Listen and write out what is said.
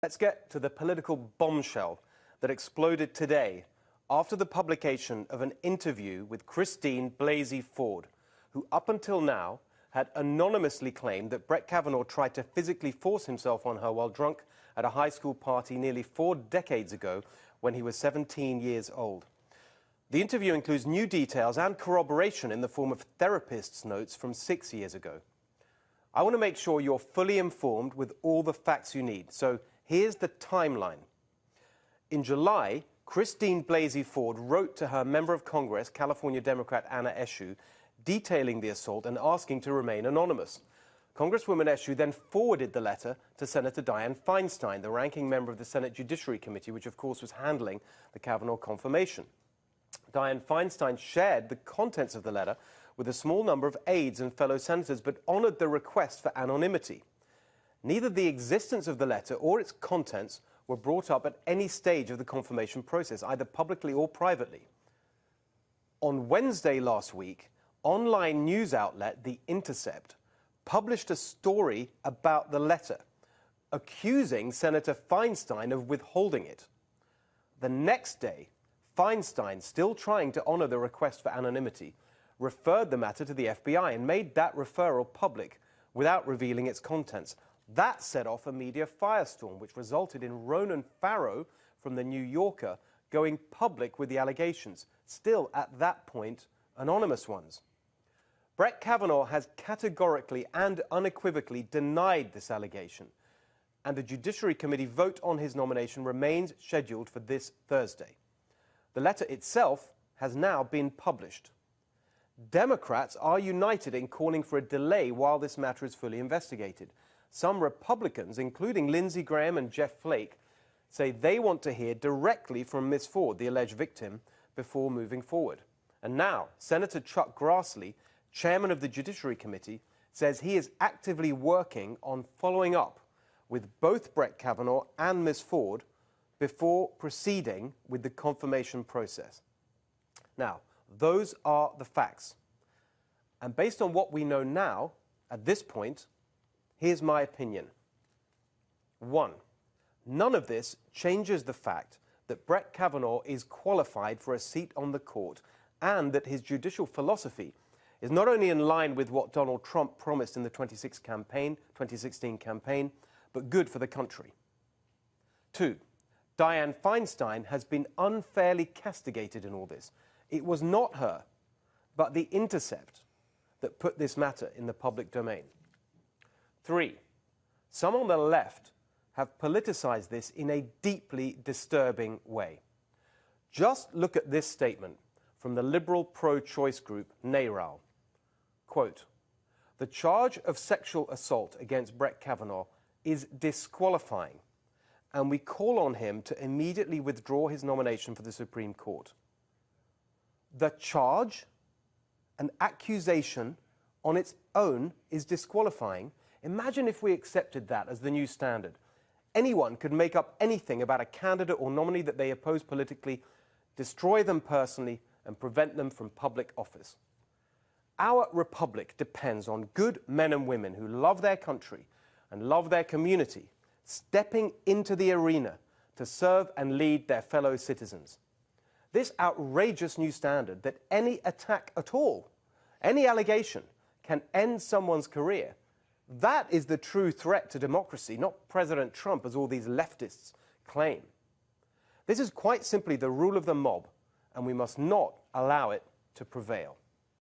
Let's get to the political bombshell that exploded today after the publication of an interview with Christine Blasey Ford, who up until now had anonymously claimed that Brett Kavanaugh tried to physically force himself on her while drunk at a high school party nearly 4 decades ago when he was 17 years old. The interview includes new details and corroboration in the form of therapist's notes from 6 years ago. I want to make sure you're fully informed with all the facts you need. So here's the timeline. In July, Christine Blasey Ford wrote to her member of Congress, California Democrat Anna Eshoo, detailing the assault and asking to remain anonymous. Congresswoman Eshoo then forwarded the letter to Senator Dianne Feinstein, the ranking member of the Senate Judiciary Committee, which of course was handling the Kavanaugh confirmation. Dianne Feinstein shared the contents of the letter with a small number of aides and fellow senators, but honored the request for anonymity. Neither the existence of the letter or its contents were brought up at any stage of the confirmation process, either publicly or privately. On Wednesday last week, online news outlet The Intercept published a story about the letter, accusing Senator Feinstein of withholding it. The next day, Feinstein, still trying to honor the request for anonymity, referred the matter to the FBI and made that referral public without revealing its contents. That set off a media firestorm, which resulted in Ronan Farrow from The New Yorker going public with the allegations, still at that point anonymous ones. Brett Kavanaugh has categorically and unequivocally denied this allegation, and the Judiciary Committee vote on his nomination remains scheduled for this Thursday. The letter itself has now been published. Democrats are united in calling for a delay while this matter is fully investigated. Some Republicans, including Lindsey Graham and Jeff Flake, say they want to hear directly from Ms. Ford, the alleged victim, before moving forward. And now, Senator Chuck Grassley, chairman of the Judiciary Committee, says he is actively working on following up with both Brett Kavanaugh and Ms. Ford before proceeding with the confirmation process. Now, those are the facts. And based on what we know now, at this point, here's my opinion. 1. None of this changes the fact that Brett Kavanaugh is qualified for a seat on the court and that his judicial philosophy is not only in line with what Donald Trump promised in the 2016 campaign, but good for the country. 2. Dianne Feinstein has been unfairly castigated in all this. It was not her, but The Intercept that put this matter in the public domain. 3. Some on the left have politicized this in a deeply disturbing way. Just look at this statement from the liberal pro-choice group NARAL. Quote, "The charge of sexual assault against Brett Kavanaugh is disqualifying, and we call on him to immediately withdraw his nomination for the Supreme Court." The charge, an accusation on its own, is disqualifying. Imagine if we accepted that as the new standard. Anyone could make up anything about a candidate or nominee that they oppose politically, destroy them personally, and prevent them from public office. Our republic depends on good men and women who love their country and love their community, stepping into the arena to serve and lead their fellow citizens. This outrageous new standard that any attack at all, any allegation, can end someone's career, that is the true threat to democracy, not President Trump, as all these leftists claim. This is quite simply the rule of the mob, and we must not allow it to prevail.